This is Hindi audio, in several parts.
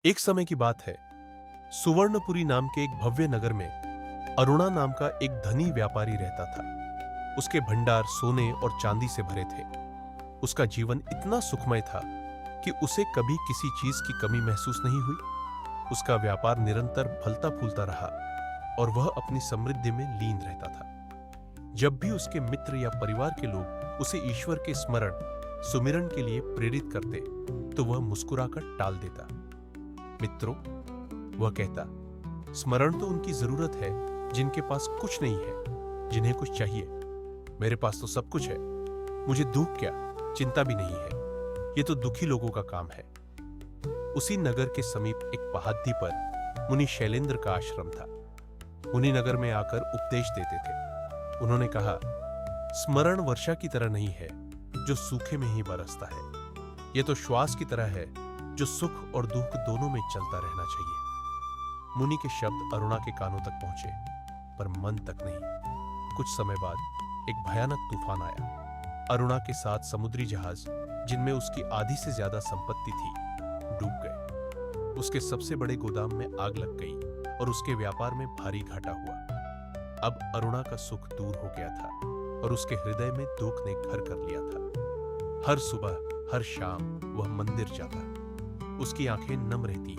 एक समय की बात है, सुवर्णपुरी नाम के एक भव्य नगर में अरुणा नाम का एक धनी व्यापारी रहता था। उसके भंडार सोने और चांदी से भरे थे। उसका जीवन इतना सुखमय था कि उसे कभी किसी चीज की कमी महसूस नहीं हुई। उसका व्यापार निरंतर फलता फूलता रहा और वह अपनी समृद्धि में लीन रहता था। जब भी उसके मित्र या परिवार के लोग उसे ईश्वर के स्मरण सुमिरन के लिए प्रेरित करते तो वह मुस्कुराकर टाल देता। मित्रों, वह कहता, स्मरण तो उनकी जरूरत है जिनके पास कुछ नहीं है, जिन्हें कुछ चाहिए। मेरे पास तो सब कुछ है, मुझे दुख क्या, चिंता भी नहीं है। ये तो दुखी लोगों का काम है। उसी नगर के समीप एक पहाड़ी पर मुनि शैलेंद्र का आश्रम था। मुनि नगर में आकर उपदेश देते थे। उन्होंने कहा, स्मरण वर्षा की तरह नहीं है जो सूखे में ही बरसता है। यह तो श्वास की तरह है जो सुख और दुख दोनों में चलता रहना चाहिए। मुनि के शब्द अरुणा के कानों तक पहुंचे, पर मन तक नहीं। कुछ समय बाद एक भयानक तूफान आया। अरुणा के साथ समुद्री जहाज, जिनमें उसकी आधी से ज्यादा संपत्ति थी, डूब गए। उसके सबसे बड़े गोदाम में आग लग गई और उसके व्यापार में भारी घाटा हुआ। अब अरुणा का सुख दूर हो गया था और उसके हृदय में दुख ने घर कर लिया था। हर सुबह हर शाम वह मंदिर जाता। उसकी आंखें नम रहती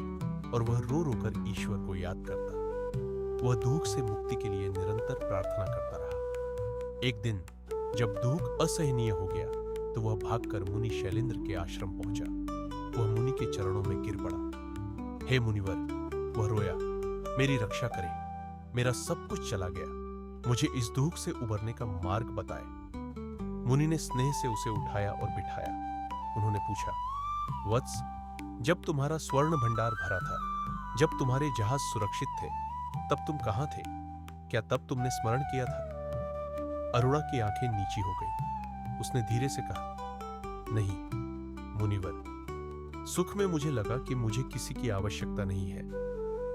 और वह रो रो कर ईश्वर को याद करता। वह दुख से मुक्ति के लिए निरंतर प्रार्थना करता रहा। एक दिन जब दुख असहनीय हो गया तो वह भागकर मुनि शैलेंद्र के आश्रम पहुंचा। वह मुनि के चरणों में गिर पड़ा। हे मुनिवर, वह रोया, मेरी रक्षा करें, मेरा सब कुछ चला गया, मुझे इस दुख से उबरने का मार्ग बताए। मुनि ने स्नेह से उसे उठाया और बिठाया। उन्होंने पूछा, वत्स, जब तुम्हारा स्वर्ण भंडार भरा था, जब तुम्हारे जहाज सुरक्षित थे, तब तुम कहां थे? क्या तब तुमने स्मरण किया था? अरुणा की आंखें नीची हो गई। उसने धीरे से कहा, नहीं मुनिवर, सुख में मुझे लगा कि मुझे किसी की आवश्यकता नहीं है।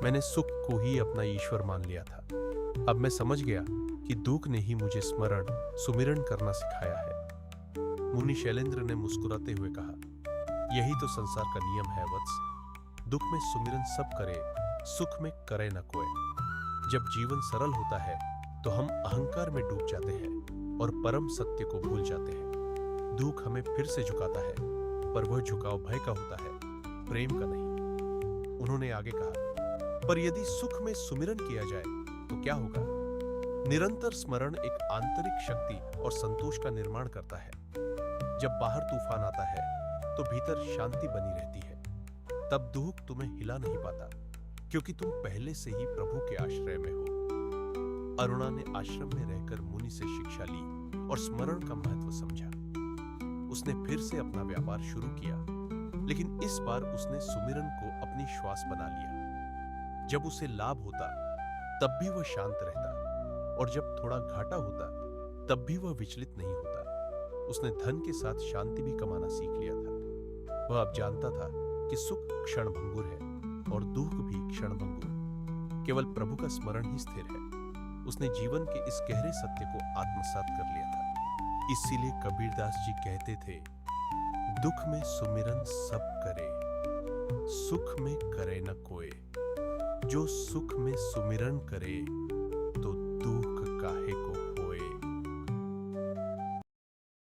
मैंने सुख को ही अपना ईश्वर मान लिया था। अब मैं समझ गया कि दुख ने ही मुझे स्मरण सुमिरन करना सिखाया है। मुनि शैलेंद्र ने मुस्कुराते हुए कहा, यही तो संसार का नियम है वत्स। दुख में सुमिरन सब करे, सुख में करे न कोय। जब जीवन सरल होता है तो हम अहंकार में डूब जाते हैं और परम सत्य को भूल जाते हैं। दुख हमें फिर से झुकाता है, पर वह झुकाव भय का होता है, प्रेम का नहीं। उन्होंने आगे कहा, पर यदि सुख में सुमिरन किया जाए तो क्या होगा? निरंतर स्मरण एक आंतरिक शक्ति और संतोष का निर्माण करता है। जब बाहर तूफान आता है तो भीतर शांति बनी रहती है। तब दुख तुम्हें हिला नहीं पाता, क्योंकि तुम पहले से ही प्रभु के आश्रय में हो। अरुणा ने आश्रम में रहकर मुनि से शिक्षा ली और स्मरण का महत्व समझा। उसने फिर से अपना व्यापार शुरू किया, लेकिन इस बार उसने सुमिरन को अपनी श्वास बना लिया। जब उसे लाभ होता तब भी वह शांत रहता, और जब थोड़ा घाटा होता तब भी वह विचलित नहीं होता। उसने धन के साथ शांति भी कमाना सीख लिया था। वह अब जानता था कि सुख क्षणभंगुर है और दुख भी क्षणभंगुर। केवल प्रभु का स्मरण ही स्थिर है। उसने जीवन के इस गहरे सत्य को आत्मसात कर लिया था। इसीलिए कबीरदास जी कहते थे, दुख में सुमिरन सब करे, सुख में करे न कोय। जो सुख में सुमिरन करे,